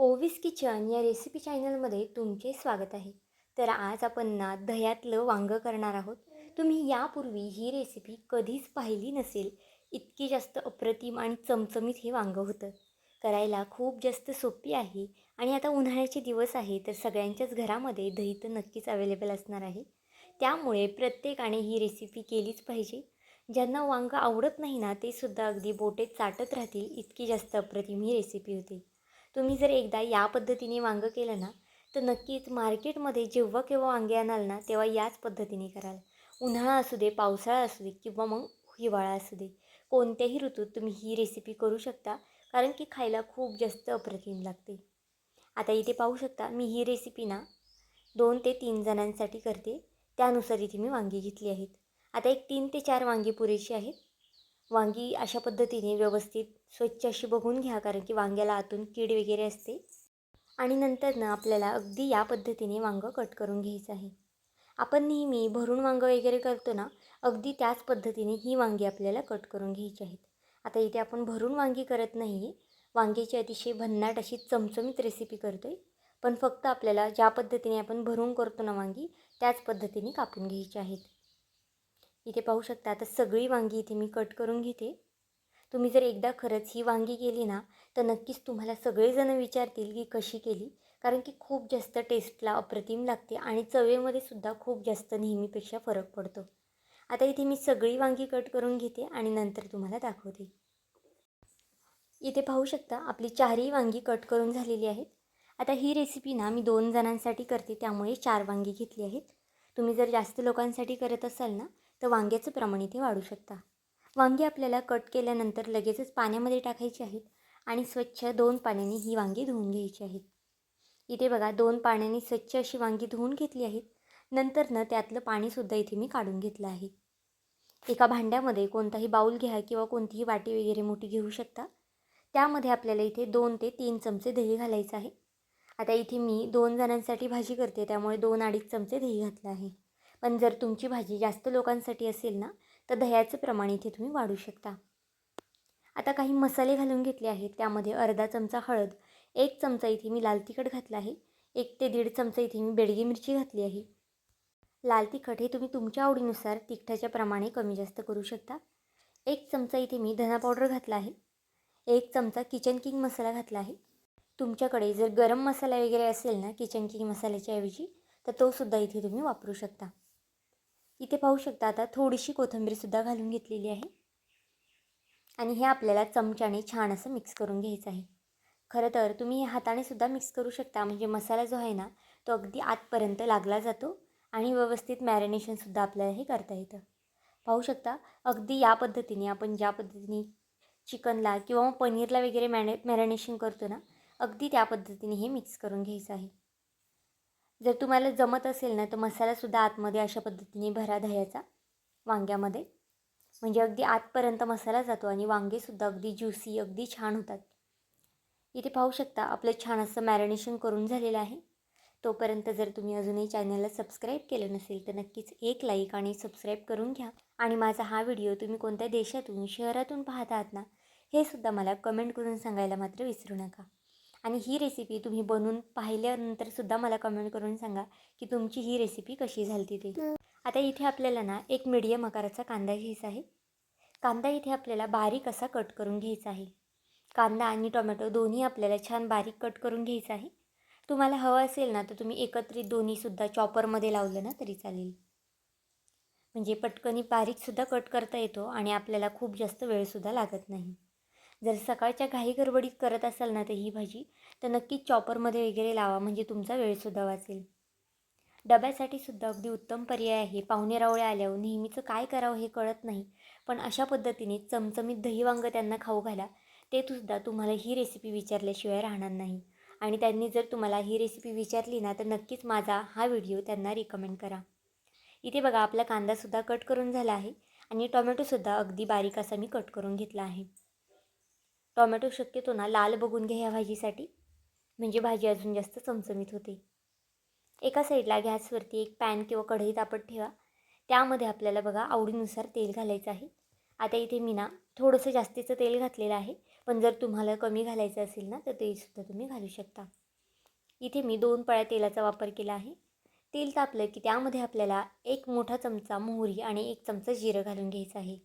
ओवीस kitchen या recipe चॅनलमध्ये तुमचे स्वागत आहे. तर आज आपण ना दह्यातलं वांगं करणार आहोत. तुम्ही यापूर्वी ही रेसिपी कधीच पाहिली नसेल. इतकी जास्त अप्रतिम आणि चमचमीत हे वांगं होतं. करायला खूप जास्त सोपी आहे आणि आता उन्हाळ्याचे दिवस आहे तर सगळ्यांच्याच घरामध्ये दही तर नक्कीच अवेलेबल असणार आहे. त्यामुळे प्रत्येकाने ही रेसिपी केलीच पाहिजे. ज्यांना वांगं आवडत नाही ना ते सुद्धा अगदी बोटे चाटत राहतील इतकी जास्त अप्रतिम ही रेसिपी होती. तुम्ही जर एकदा या पद्धतीने वांगं केलं ना तर नक्कीच मार्केटमध्ये जेव्हा केव्हा वांगे आणाल ना तेव्हा याच पद्धतीने कराल. उन्हाळा असू दे, पावसाळा असू दे किंवा मग हिवाळा असू दे, कोणत्याही ऋतूत तुम्ही ही रेसिपी करू शकता. कारण की खायला खूप जास्त अप्रतिम लागते. आता इथे पाहू शकता मी ही रेसिपी ना 2 ते 3 जणांसाठी करते. त्यानुसार इथे मी वांगी घेतली आहेत. आता एक 3 ते 4 वांगी पुरेशी आहेत. वांगी अशा पद्धतीने व्यवस्थित स्वच्छ अशी बघून घ्या, कारण की वांग्याला आतून कीड वगैरे असते. आणि नंतर ना आपल्याला अगदी या पद्धतीने वांगं कट करून घ्यायचं आहे. आपण नेहमी भरून वांगं वगैरे करतो ना, अगदी त्याच पद्धतीने ही वांगी आपल्याला कट करून घ्यायची आहेत. आता इथे आपण भरून वांगी करत नाही आहे. वांग्याची अतिशय भन्नाट अशी चमचमीत रेसिपी करतो आहे. पण फक्त आपल्याला ज्या पद्धतीने आपण भरून करतो ना वांगी, त्याच पद्धतीने कापून घ्यायची आहेत. इथे पाहू शकता आता सगळी वांगी इथे मी कट करून घेते. तुम्ही जर एकदा खरंच ही वांगी केली ना तर नक्कीच तुम्हाला सगळेजण विचारतील की कशी केली. कारण की खूप जास्त टेस्टला अप्रतिम लागते आणि चवेमध्ये सुद्धा खूप जास्त नेहमीपेक्षा फरक पडतो. आता इथे मी सगळी वांगी कट करून घेते आणि नंतर तुम्हाला दाखवते. इथे पाहू शकता आपली चारही वांगी कट करून झालेली आहेत. आता ही रेसिपी ना मी 2 जणांसाठी करते त्यामुळे 4 वांगी घेतली आहेत. तुम्ही जर जास्त लोकांसाठी करत असाल ना तर वांग्याचं प्रमाण इथे वाढू शकता. वांगी आपल्याला कट केल्यानंतर लगेचच पाण्यामध्ये टाकायची आहेत आणि स्वच्छ 2 पाण्याने ही वांगी धुवून घ्यायची आहेत. इथे बघा 2 पाण्याने स्वच्छ अशी वांगी धुवून घेतली आहेत. नंतर न त्यातलं पाणीसुद्धा इथे मी काढून घेतलं आहे. एका भांड्यामध्ये कोणताही बाऊल घ्या किंवा कोणतीही वाटी वगैरे मोठी घेऊ शकता. त्यामध्ये आपल्याला इथे 2 ते 3 चमचे दही घालायचं आहे. आता इथे मी 2 जणांसाठी भाजी करते त्यामुळे 2-2.5 चमचे दही घातलं आहे. पण जर तुमची भाजी जास्त लोकांसाठी असेल ना तर दह्याचं प्रमाण इथे तुम्ही वाढवू शकता. आता काही मसाले घालून घेतले आहेत. त्यामध्ये अर्धा चमचा हळद, 1 चमचा इथे मी लाल तिखट घातलं आहे, 1 ते 1.5 चमचा इथे मी बेडगी मिरची घातली आहे. लाल तिखट हे तुम्ही तुमच्या आवडीनुसार तिखटाच्या प्रमाणे कमी जास्त करू शकता. 1 चमचा इथे मी धना पावडर घातला आहे. 1 चमचा किचन किंग मसाला घातला आहे. तुमच्याकडे जर गरम मसाला वगैरे असेल ना किचन किंग मसाल्याच्या ऐवजी तर तो सुद्धा इथे तुम्ही वापरू शकता. इथे पाहू शकता आता थोडीशी कोथिंबीरसुद्धा घालून घेतलेली आहे आणि हे आपल्याला चमच्याने छान असं मिक्स करून घ्यायचं आहे. खरं तर तुम्ही हे हाताने सुद्धा मिक्स करू शकता, म्हणजे मसाला जो आहे ना तो अगदी आतपर्यंत लागला जातो आणि व्यवस्थित मॅरिनेशनसुद्धा आपल्याला हे करता येतं. पाहू शकता अगदी या पद्धतीने आपण ज्या पद्धतीने चिकनला किंवा मग पनीरला वगैरे मॅरिनेशन करतो ना, अगदी त्या पद्धतीने हे मिक्स करून घ्यायचं आहे. जर तुम्हाला जमत असेल ना तर मसालासुद्धा आतमध्ये अशा पद्धतीने भरा दह्याचा वांग्यामध्ये, म्हणजे अगदी आतपर्यंत मसाला जातो आणि वांगेसुद्धा अगदी ज्युसी अगदी छान होतात. इथे पाहू शकता आपलं छान असं मॅरिनेशन करून झालेलं आहे. तोपर्यंत जर तुम्ही अजूनही चॅनलला सबस्क्राईब केलं नसेल तर नक्कीच एक लाईक आणि सबस्क्राईब करून घ्या. आणि माझा हा व्हिडिओ तुम्ही कोणत्या देशातून शहरातून पाहत आहात ना हे सुद्धा मला कमेंट करून सांगायला मात्र विसरू नका. आणि ही रेसिपी तुम्ही बनवून पाहिल्यानंतरसुद्धा मला कमेंट करून सांगा की तुमची ही रेसिपी कशी झाली ते. आता इथे आपल्याला ना एक मीडियम आकाराचा कांदा घ्यायचा आहे. कांदा इथे आपल्याला बारीक असा कट करून घ्यायचा आहे. कांदा आणि टोमॅटो दोन्ही आपल्याला छान बारीक कट करून घ्यायचं आहे. तुम्हाला हवं असेल ना तर तुम्ही एकत्रित दोन्हीसुद्धा चॉपरमध्ये लावलं ना तरी चालेल, म्हणजे पटकनी बारीकसुद्धा कट करता येतो आणि आपल्याला खूप जास्त वेळसुद्धा लागत नाही. जर सकाळच्या घाई गडबडीत करत असाल ना तर ही भाजी तर नक्कीच चॉपरमध्ये वगैरे लावा, म्हणजे तुमचा वेळसुद्धा वाचेल. डब्यासाठी सुद्धा अगदी उत्तम पर्याय आहे. पाहुणेरावळे आल्यावर नेहमीचं काय करावं हे कळत नाही, पण अशा पद्धतीने चमचमीत दही वांगं त्यांना खाऊ घाला. ते सुद्धा तुम्हाला ही रेसिपी विचारल्याशिवाय राहणार नाही. आणि त्यांनी जर तुम्हाला ही रेसिपी विचारली ना तर नक्कीच माझा हा व्हिडिओ त्यांना रिकमेंड करा. इथे बघा आपला कांदासुद्धा कट करून झाला आहे आणि टोमॅटोसुद्धा अगदी बारीक असा मी कट करून घेतला आहे. टोमॅटो शक्यतो ना लाल बघून घ्या ह्या भाजीसाठी, म्हणजे भाजी अजून जास्त चमचमीत होते. एका साईडला गॅसवरती एक पॅन किंवा कढई तापत ठेवा. त्यामध्ये आपल्याला बघा आवडीनुसार तेल घालायचं आहे. आता इथे मी ना थोडंसं जास्तीचं तेल घातलेलं आहे, पण जर तुम्हाला कमी घालायचं असेल ना तर तेसुद्धा तुम्ही घालू शकता. इथे मी 2 पळ्या तेलाचा वापर केला आहे. तेल तापलं की त्यामध्ये आपल्याला 1 मोठा चमचा मोहरी आणि 1 चमचा जिरं घालून घ्यायचं आहे.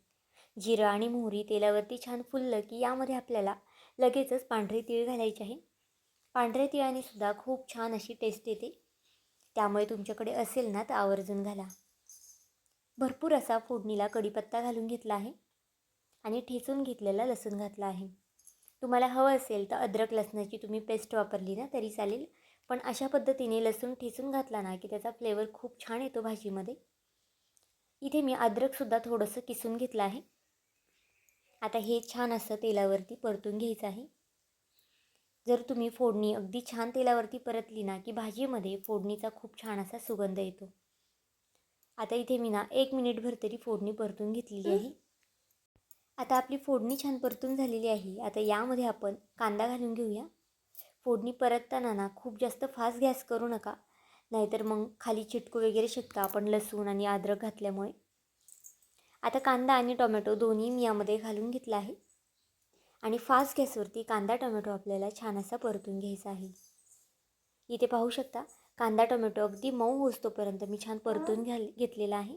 जिरं आणि मोहरी तेलावरती छान फुललं की यामध्ये आपल्याला लगेचच पांढरे तीळ घालायचे आहे. पांढऱ्या तिळाने सुद्धा खूप छान अशी टेस्ट येते. त्यामुळे तुमच्याकडे असेल ना तर आवर्जून घाला. भरपूर असा फोडणीला कढीपत्ता घालून घेतला आहे आणि ठेचून घेतलेला लसूण घातला आहे. तुम्हाला हवं असेल तर अद्रक लसणाची तुम्ही पेस्ट वापरली ना तरी चालेल, पण अशा पद्धतीने लसूण ठेचून घातला ना की त्याचा फ्लेवर खूप छान येतो भाजीमध्ये. इथे मी अद्रकसुद्धा थोडंसं किसून घेतलं आहे. आता हे छान असं तेलावरती परतून घ्यायचं आहे. जर तुम्ही फोडणी अगदी छान तेलावरती परतली ना की भाजीमध्ये फोडणीचा खूप छान असा सुगंध येतो. आता इथे मी ना 1 मिनिटभर तरी फोडणी परतून घेतलेली आहे. आता आपली फोडणी छान परतून झालेली आहे. आता यामध्ये आपण कांदा घालून घेऊया. फोडणी परतताना ना खूप जास्त फास्ट गॅस करू नका, नाहीतर मग खाली चिटकू वगैरे शकतं आपण लसूण आणि अद्रक घातल्यामुळे. आता कांदा आणि टोमॅटो दोन्ही मी यामध्ये घालून घेतला आहे आणि फास्ट गॅसवरती कांदा टोमॅटो आपल्याला छान असा परतून घ्यायचा आहे. इथे पाहू शकता कांदा टोमॅटो अगदी मऊ होईस्तोपर्यंत मी छान परतून घेतलेला आहे.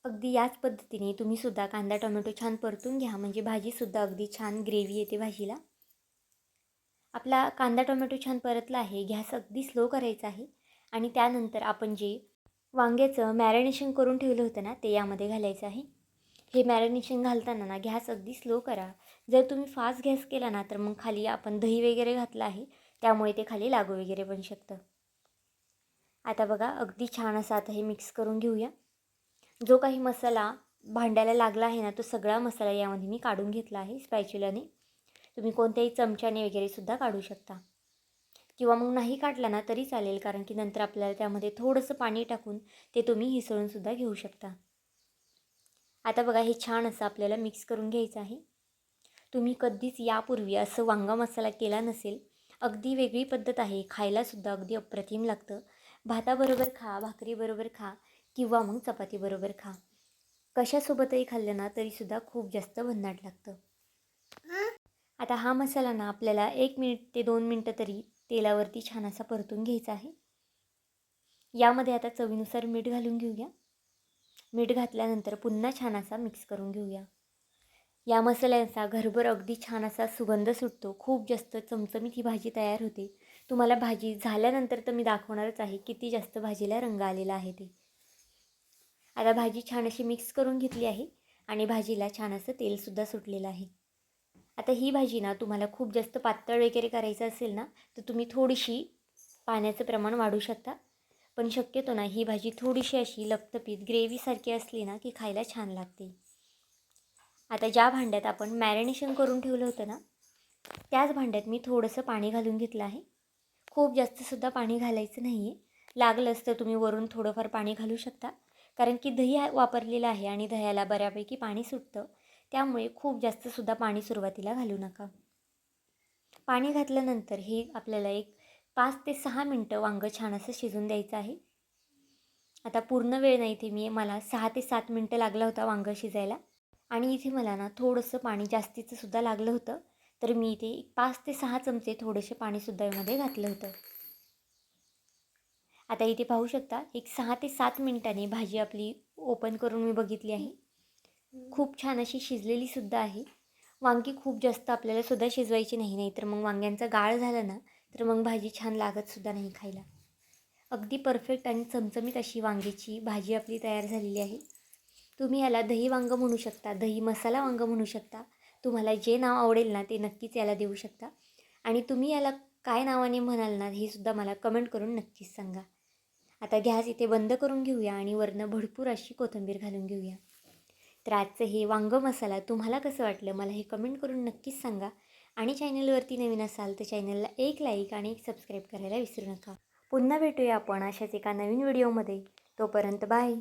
अगदी याच पद्धतीने तुम्हीसुद्धा कांदा टोमॅटो छान परतून घ्या, म्हणजे भाजीसुद्धा अगदी छान ग्रेव्ही येते भाजीला. आपला कांदा टोमॅटो छान परतला आहे. गॅस अगदी स्लो करायचा आहे आणि त्यानंतर आपण जे वांग्याचं मॅरिनेशन करून ठेवलं होतं ना ते यामध्ये घालायचं आहे. हे मॅरिनेशन घालताना ना गॅस अगदी स्लो करा. जर तुम्ही फास्ट गॅस केला ना तर मग खाली आपण दही वगैरे घातलं आहे, त्यामुळे ते खाली लागू वगैरे पण शकतं. आता बघा अगदी छान असं आता हे मिक्स करून घेऊया. जो काही मसाला भांड्याला लागला आहे ना तो सगळा मसाला यामध्ये मी काढून घेतला आहे स्पॅच्युलाने. तुम्ही कोणत्याही चमच्याने वगैरे सुद्धा काढू शकता किंवा मग नाही काढला ना तरी चालेल, कारण की नंतर आपल्याला त्यामध्ये थोडंसं पाणी टाकून ते तुम्ही हिसळूनसुद्धा घेऊ शकता. आता बघा हे छान असं आपल्याला मिक्स करून घ्यायचं आहे. तुम्ही कधीच यापूर्वी असं वांगा मसाला केला नसेल. अगदी वेगळी पद्धत आहे. खायलासुद्धा अगदी अप्रतिम लागतं. भाताबरोबर खा, भाकरीबरोबर खा किंवा मग चपातीबरोबर खा. कशासोबतही खाल्लं ना तरीसुद्धा खूप जास्त भन्नाट लागतं. आता हा मसाला ना आपल्याला 1 मिनिट ते 2 मिनटं तरी तेलावरती छान असा परतून घ्यायचा आहे. यामध्ये आता चवीनुसार मीठ घालून घेऊया. मीठ घातल्यानंतर पुन्हा छान असा मिक्स करून घेऊया. या मसाल्याचा घरभर अगदी छान असा सुगंध सुटतो. खूप जास्त चमचमीत ही भाजी तयार होते. तुम्हाला भाजी झाल्यानंतर तर मी दाखवणारच आहे किती जास्त भाजीला रंग आलेला आहे ते. आता भाजी छान अशी मिक्स करून घेतली आहे आणि भाजीला छान असं तेलसुद्धा सुटलेलं आहे. आता ही भाजी ना तुम्हाला खूप जास्त पातळ वगैरे करायचं असेल ना तर तुम्ही थोडीशी पाण्याचं प्रमाण वाढवू शकता. पण शक्यतो ना ही भाजी थोडीशी अशी लपतपीत ग्रेव्हीसारखी असली ना की खायला छान लागते. आता ज्या भांड्यात आपण मॅरिनेशन करून ठेवलं होतं ना त्याच भांड्यात मी थोडंसं पाणी घालून घेतलं आहे. खूप जास्तसुद्धा पाणी घालायचं नाही आहे. लागलंच तर तुम्ही वरून थोडंफार पाणी घालू शकता, कारण की दही वापरलेलं आहे आणि दह्याला बऱ्यापैकी पाणी सुटतं. त्यामुळे खूप जास्तसुद्धा पाणी सुरुवातीला घालू नका. पाणी घातल्यानंतर हे आपल्याला एक 5 ते 6 मिनटं वांगं छान असं शिजून द्यायचं आहे. आता पूर्ण वेळ नाही, इथे मला 6 ते 7 मिनटं लागला होता वांगं शिजायला आणि इथे मला ना थोडंसं पाणी जास्तीचंसुद्धा लागलं होतं. तर मी इथे 5 ते 6 चमचे थोडेसे पाणीसुद्धा यामध्ये घातलं होतं. आता इथे पाहू शकता एक 6 ते 7 मिनटांनी भाजी आपली ओपन करून मी बघितली आहे. खूप छान अशी शिजलेली सुद्धा आहे. वांगी खूप जास्त आपल्याला सुद्धा शिजवायची नाही, नाहीतर मग वांग्यांचा गाळ झाला ना तर मग भाजी छान लागतसुद्धा नाही खायला. अगदी परफेक्ट आणि चमचमीत अशी वांग्याची भाजी आपली तयार झालेली आहे. तुम्ही याला दही वांगं म्हणू शकता, दही मसाला वांगं म्हणू शकता. तुम्हाला जे नाव आवडेल ना ते नक्कीच याला देऊ शकता आणि तुम्ही याला काय नावाने म्हणाल ना हे सुद्धा मला कमेंट करून नक्कीच सांगा. आता गॅस इथे बंद करून घेऊया आणि वरनं भरपूर अशी कोथिंबीर घालून घेऊया. तर आजचं हे वांगं मसाला तुम्हाला कसं वाटलं मला हे कमेंट करून नक्कीच सांगा आणि चॅनलवरती नवीन असाल तर चॅनलला एक लाईक आणि एक सबस्क्राईब करायला विसरू नका. पुन्हा भेटूया आपण अशाच एका नवीन व्हिडिओमध्ये. तोपर्यंत बाय.